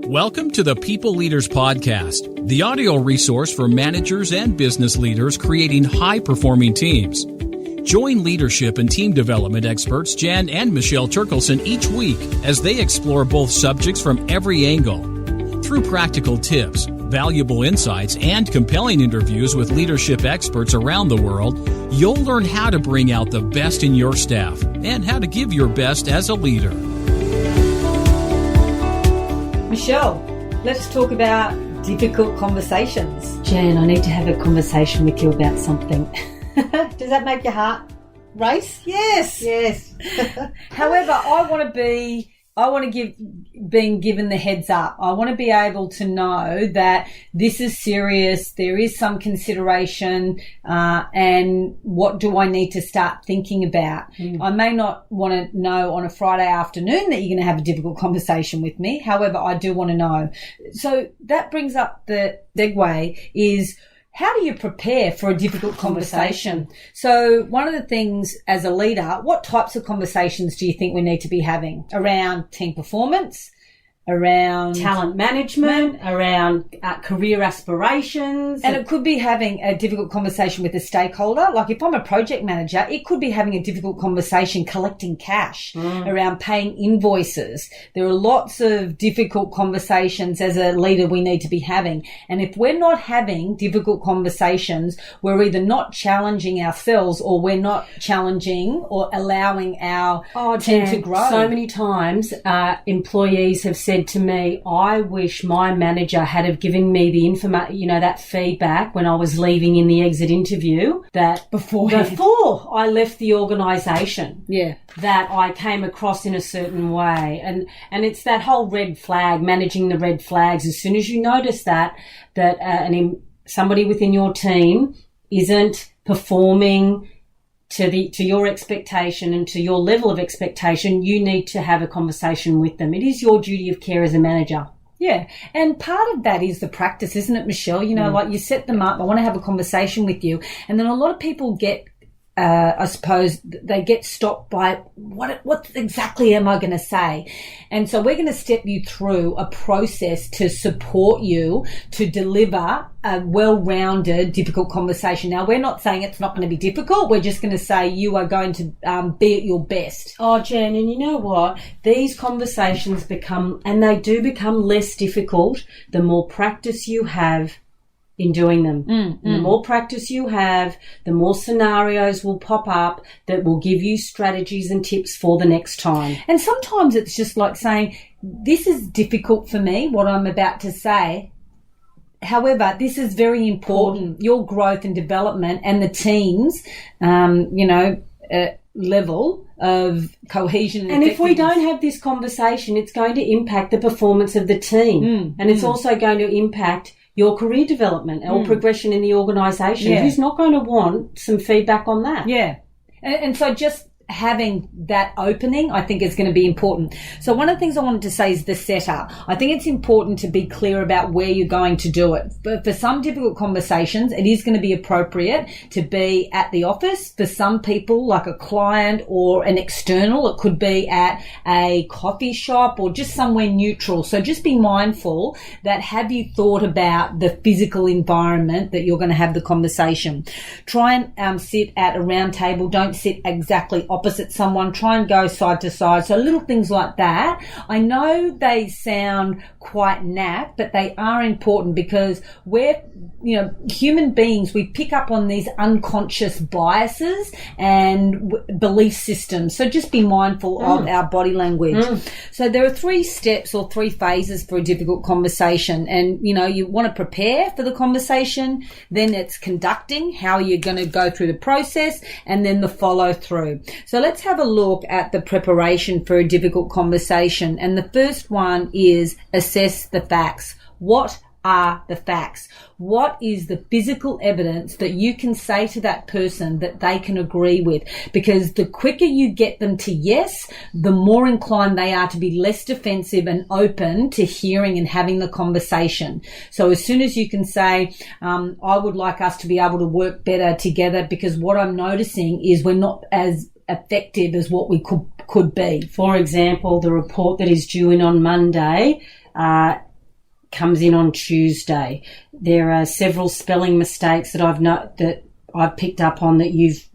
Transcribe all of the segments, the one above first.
Welcome to the People Leaders Podcast, the audio resource for managers and business leaders creating high-performing teams. Join leadership and team development experts Jan and Michelle Turkelson each week as they explore both subjects from every angle. Through practical tips, valuable insights, and compelling interviews with leadership experts around the world, you'll learn how to bring out the best in your staff and how to give your best as a leader. Michelle, let's talk about difficult conversations. Jan, I need to have a conversation with you about something. Does that make your heart race? Yes. Yes. However, I want to give being given the heads up. I want to be able to know that this is serious. There is some consideration, and what do I need to start thinking about? I may not want to know on a Friday afternoon that you're going to have a difficult conversation with me. However, I do want to know. So that brings up the segue is, how do you prepare for a difficult conversation? So one of the things as a leader, what types of conversations do you think we need to be having around team performance, around talent management, around career aspirations? And it could be having a difficult conversation with a stakeholder. Like if I'm a project manager, it could be having a difficult conversation collecting cash, around paying invoices. There are lots of difficult conversations as a leader we need to be having. And if we're not having difficult conversations, we're either not challenging ourselves or we're not challenging or allowing our team to grow. So many times employees have said to me, I wish my manager had have given me the information, that feedback when I was leaving in the exit interview, that before I left the organisation, that I came across in a certain way. And it's that whole red flag, managing the red flags. As soon as you notice that somebody within your team isn't performing to your expectation and to your level of expectation, you need to have a conversation with them. It is your duty of care as a manager. Yeah. And part of that is the practice, isn't it, Michelle? Like you set them up, I want to have a conversation with you. And then a lot of people get, I suppose they get stopped by what exactly am I going to say? And so we're going to step you through a process to support you to deliver a well-rounded, difficult conversation. Now, we're not saying it's not going to be difficult. We're just going to say you are going to be at your best. Oh, Jan, and you know what? These conversations become less difficult the more practice you have in doing them. The more practice you have, the more scenarios will pop up that will give you strategies and tips for the next time. And sometimes it's just like saying, this is difficult for me, what I'm about to say. However, this is very important, your growth and development and the team's, level of cohesion. And if we don't have this conversation, it's going to impact the performance of the team. And it's also going to impact your career development or progression in the organisation. Yeah. Who's not going to want some feedback on that? Yeah. And so just having that opening, I think, is going to be important. So one of the things I wanted to say is the setup. I think it's important to be clear about where you're going to do it. But for some difficult conversations, it is going to be appropriate to be at the office. For some people, like a client or an external, it could be at a coffee shop or just somewhere neutral. So just be mindful that, have you thought about the physical environment that you're going to have the conversation? Try and sit at a round table. Don't sit exactly opposite someone. Try and go side to side. So little things like that. I know they sound quite naff, but they are important because we're, human beings, we pick up on these unconscious biases and belief systems. So just be mindful of our body language. So there are 3 steps or 3 phases for a difficult conversation. And, you want to prepare for the conversation, then it's conducting, how you're going to go through the process, and then the follow through. So let's have a look at the preparation for a difficult conversation. And the first one is assess the facts. What are the facts? What is the physical evidence that you can say to that person that they can agree with? Because the quicker you get them to yes, the more inclined they are to be less defensive and open to hearing and having the conversation. So as soon as you can say, I would like us to be able to work better together because what I'm noticing is we're not as effective as what we could be. For example, the report that is due in on Monday, comes in on Tuesday. There are several spelling mistakes that I've picked up on that you've,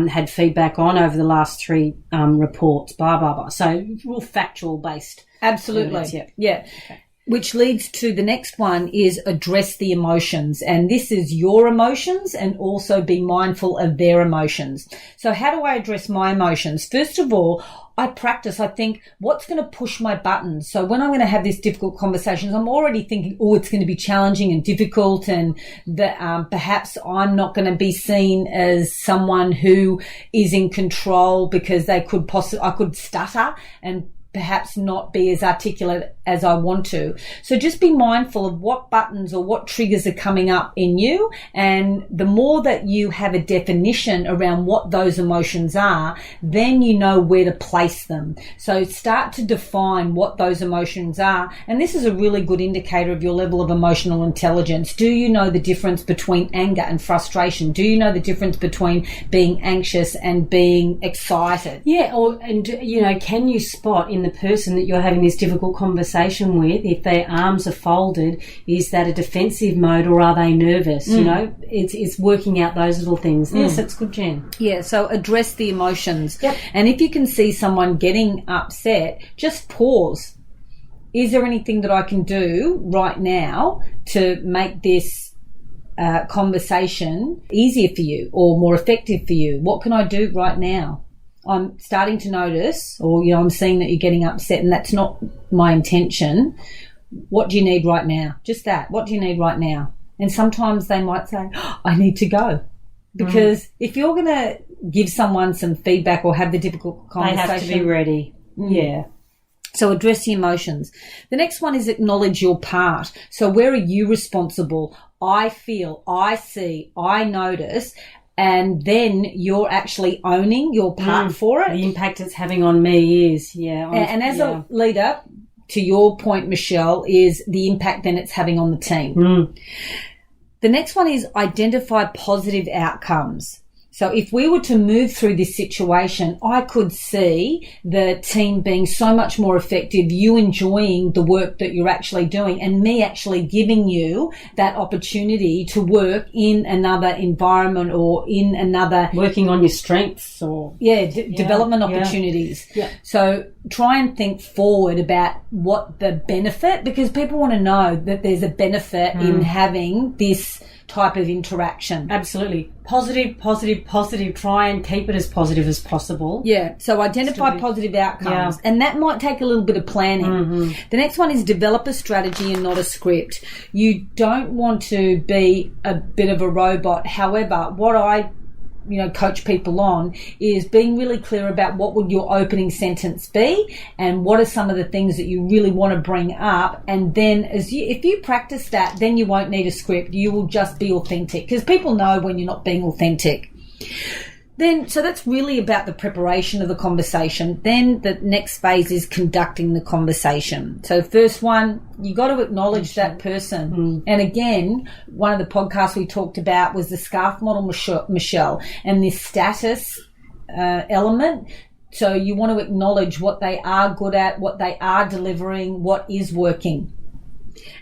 had feedback on over the last 3 reports, blah, blah, blah. So real factual based. Absolutely. Yeah. Okay. Which leads to the next one is address the emotions. And this is your emotions and also be mindful of their emotions. So how do I address my emotions? First of all, I practice. I think, what's going to push my buttons? So when I'm going to have these difficult conversations, I'm already thinking, it's going to be challenging and difficult, and that perhaps I'm not going to be seen as someone who is in control because I could stutter and perhaps not be as articulate as I want to. So just be mindful of what buttons or what triggers are coming up in you. And the more that you have a definition around what those emotions are, then you know where to place them. So start to define what those emotions are. And this is a really good indicator of your level of emotional intelligence. Do you know the difference between anger and frustration? Do you know the difference between being anxious and being excited? Yeah. Can you spot in the person that you're having this difficult conversation with, if their arms are folded, is that a defensive mode or are they nervous? It's working out those little things. Yes, that's good, Jen. Yeah, so address the emotions. Yep. And if you can see someone getting upset, just pause. Is there anything that I can do right now to make this conversation easier for you or more effective for you? What can I do right now? I'm starting to notice, or, I'm seeing that you're getting upset and that's not my intention. What do you need right now? Just that. What do you need right now? And sometimes they might say, I need to go. Because if you're going to give someone some feedback or have the difficult conversation, they have to be ready. Yeah. So address the emotions. The next one is acknowledge your part. So where are you responsible? I feel, I see, I notice. And then you're actually owning your part for it. The impact it's having on me is, And as a leader, to your point, Michelle, is the impact then it's having on the team. The next one is identify positive outcomes. So if we were to move through this situation, I could see the team being so much more effective, you enjoying the work that you're actually doing, and me actually giving you that opportunity to work in another environment or in another... Working on your strengths or... development opportunities. Yeah. So try and think forward about what the benefit, because people want to know that there's a benefit in having this type of interaction. Absolutely. Positive, positive, positive. Try and keep it as positive as possible. Yeah. So identify positive outcomes. Yeah. And that might take a little bit of planning. The next one is develop a strategy and not a script. You don't want to be a bit of a robot. However, what I coach people on is being really clear about what would your opening sentence be and what are some of the things that you really want to bring up. And then if you practice that, then you won't need a script. You will just be authentic, because people know when you're not being authentic. So that's really about the preparation of the conversation. Then the next phase is conducting the conversation. So first one, you got to acknowledge that person. And again, one of the podcasts we talked about was the SCARF model, Michelle, and this status element. So you want to acknowledge what they are good at, what they are delivering, what is working.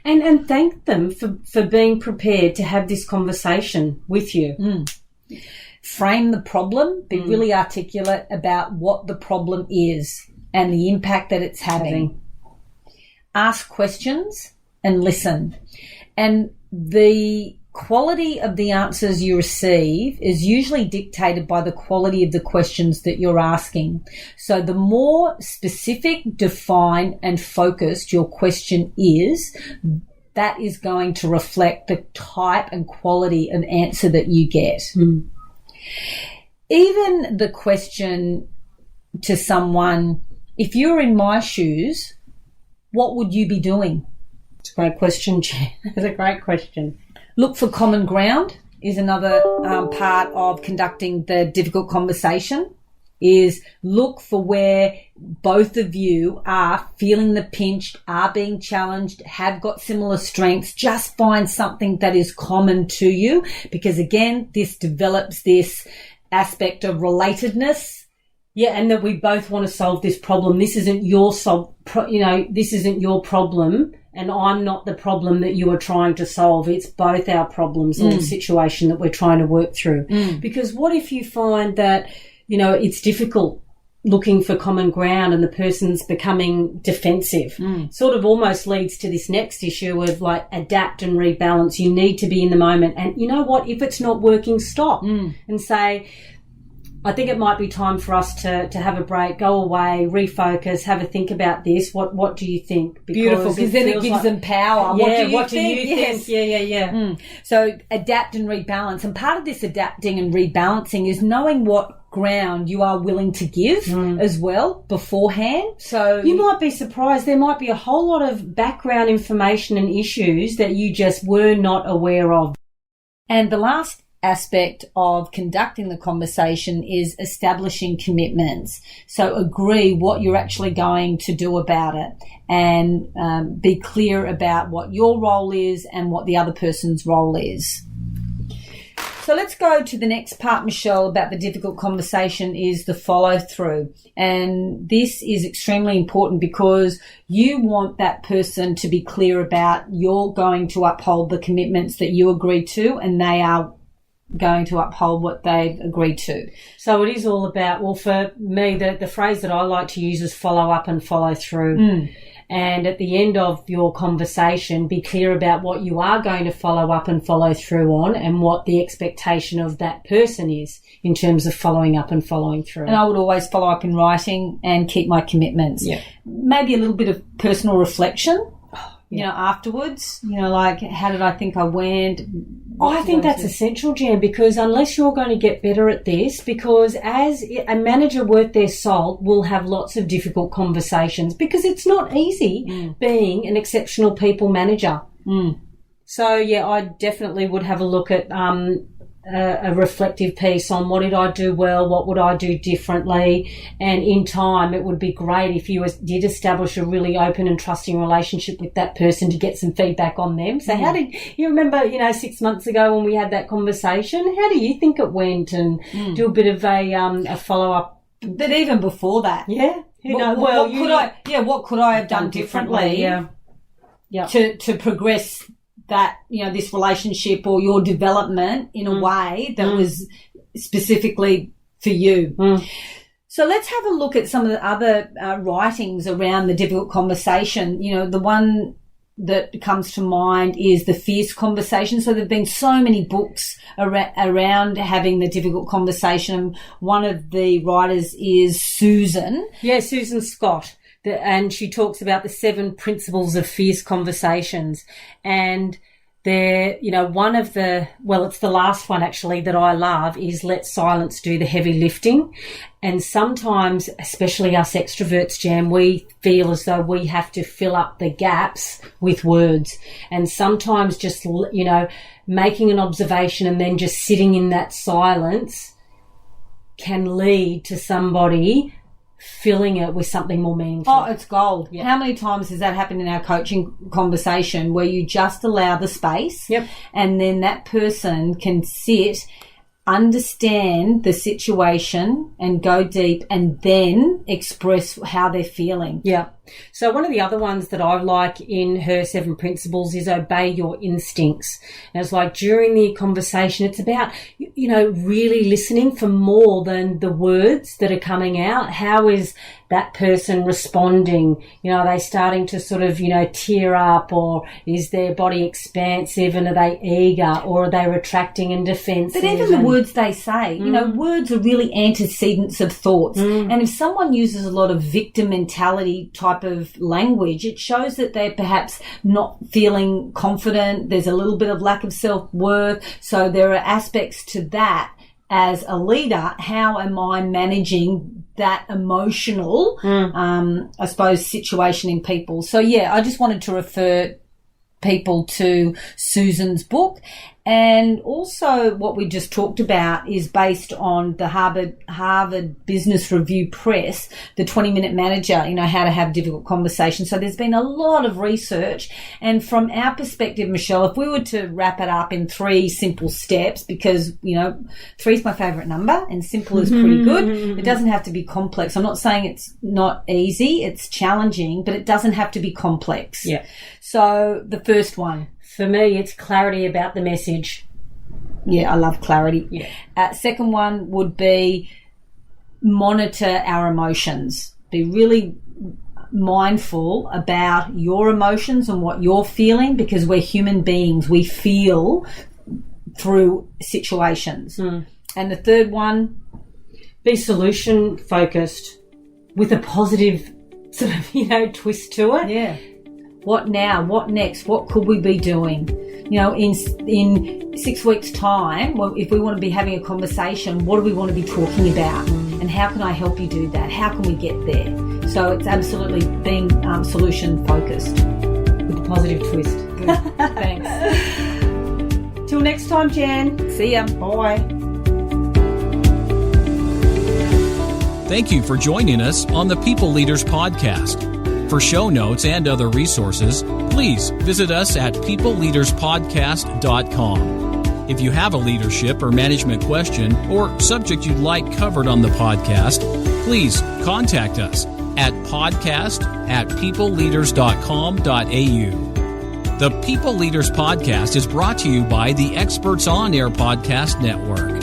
And thank them for being prepared to have this conversation with you. Frame the problem, be really articulate about what the problem is and the impact that it's having. Ask questions and listen. And the quality of the answers you receive is usually dictated by the quality of the questions that you're asking. So the more specific, defined, and focused your question is, that is going to reflect the type and quality of answer that you get. Even the question to someone, if you're in my shoes, what would you be doing? It's a great question, Jen. It's a great question. Look for common ground is another part of conducting the difficult conversation, is look for where both of you are feeling the pinch, are being challenged, have got similar strengths. Just find something that is common to you, because again, this develops this aspect of relatedness. Yeah, and that we both want to solve this problem. This isn't your this isn't your problem, and I'm not the problem that you are trying to solve. It's both our problems or the situation that we're trying to work through. Because what if you find that, it's difficult looking for common ground and the person's becoming defensive? Sort of almost leads to this next issue of like adapt and rebalance. You need to be in the moment. And you know what? If it's not working, stop and say, I think it might be time for us to have a break, go away, refocus, have a think about this. What do you think? Beautiful, because then it gives them power. Yeah, what do you think? Yes. Yeah. So adapt and rebalance. And part of this adapting and rebalancing is knowing what ground you are willing to give as well beforehand. So you might be surprised. There might be a whole lot of background information and issues that you just were not aware of. And the last aspect of conducting the conversation is establishing commitments. So agree what you're actually going to do about it, and be clear about what your role is and what the other person's role is. So let's go to the next part, Michelle, about the difficult conversation is the follow through. And this is extremely important because you want that person to be clear about you're going to uphold the commitments that you agreed to, and they are going to uphold what they've agreed to. So it is all about, well, for me, the phrase that I like to use is follow up and follow through. And at the end of your conversation, be clear about what you are going to follow up and follow through on, and what the expectation of that person is in terms of following up and following through. And I would always follow up in writing and keep my commitments. Yeah. Maybe a little bit of personal reflection, afterwards, like, how did I think I went? I think that's essential, Jan, because unless you're going to get better at this, because as a manager worth their salt will have lots of difficult conversations, because it's not easy being an exceptional people manager. So, I definitely would have a look at a reflective piece on what did I do well, what would I do differently, and in time it would be great if you did establish a really open and trusting relationship with that person to get some feedback on them. So how did you remember, 6 months ago when we had that conversation, how do you think it went, and do a bit of a follow-up? But even before that, what could I have done differently? To progress that, this relationship or your development in a way that was specifically for you. So let's have a look at some of the other writings around the difficult conversation. The one that comes to mind is the fierce conversation. So there have been so many books around having the difficult conversation. One of the writers is Susan. Yeah, Susan Scott. And she talks about the 7 principles of fierce conversations. And they're, it's the last one actually that I love is let silence do the heavy lifting. And sometimes, especially us extroverts, Jan, we feel as though we have to fill up the gaps with words. And sometimes just, making an observation and then just sitting in that silence can lead to somebody filling it with something more meaningful. Oh, it's gold. Yeah. How many times has that happened in our coaching conversation where you just allow the space and then that person can sit, understand the situation and go deep and then express how they're feeling. Yeah. So one of the other ones that I like in her 7 principles is obey your instincts. And it's like during the conversation, it's about, really listening for more than the words that are coming out. How is that person responding? Are they starting to sort of, tear up, or is their body expansive, and are they eager, or are they retracting and defensive? But even the words they say, words are really antecedents of thoughts. And if someone uses a lot of victim mentality type of language, it shows that they're perhaps not feeling confident. There's a little bit of lack of self-worth. So there are aspects to that. As a leader, how am I managing that emotional, situation in people? So, I just wanted to refer people to Susan's book. And also what we just talked about is based on the Harvard Business Review Press, the 20-minute manager, how to have difficult conversations. So there's been a lot of research. And from our perspective, Michelle, if we were to wrap it up in 3 simple steps, because, 3 is my favorite number and simple is pretty good. It doesn't have to be complex. I'm not saying it's not easy. It's challenging, but it doesn't have to be complex. Yeah. So the first one. For me, it's clarity about the message. Yeah, I love clarity. Yeah. Second one would be monitor our emotions. Be really mindful about your emotions and what you're feeling, because we're human beings. We feel through situations. And the third one, be solution focused with a positive sort of, twist to it. Yeah. What now? What next? What could we be doing? In 6 weeks' time, if we want to be having a conversation, what do we want to be talking about? And how can I help you do that? How can we get there? So it's absolutely being solution focused with a positive twist. Good. Thanks. Till next time, Jan. See ya. Bye. Thank you for joining us on the People Leaders Podcast. For show notes and other resources, please visit us at peopleleaderspodcast.com. If you have a leadership or management question or subject you'd like covered on the podcast, please contact us at podcast@peopleleaders.com.au. The People Leaders Podcast is brought to you by the Experts On Air Podcast Network.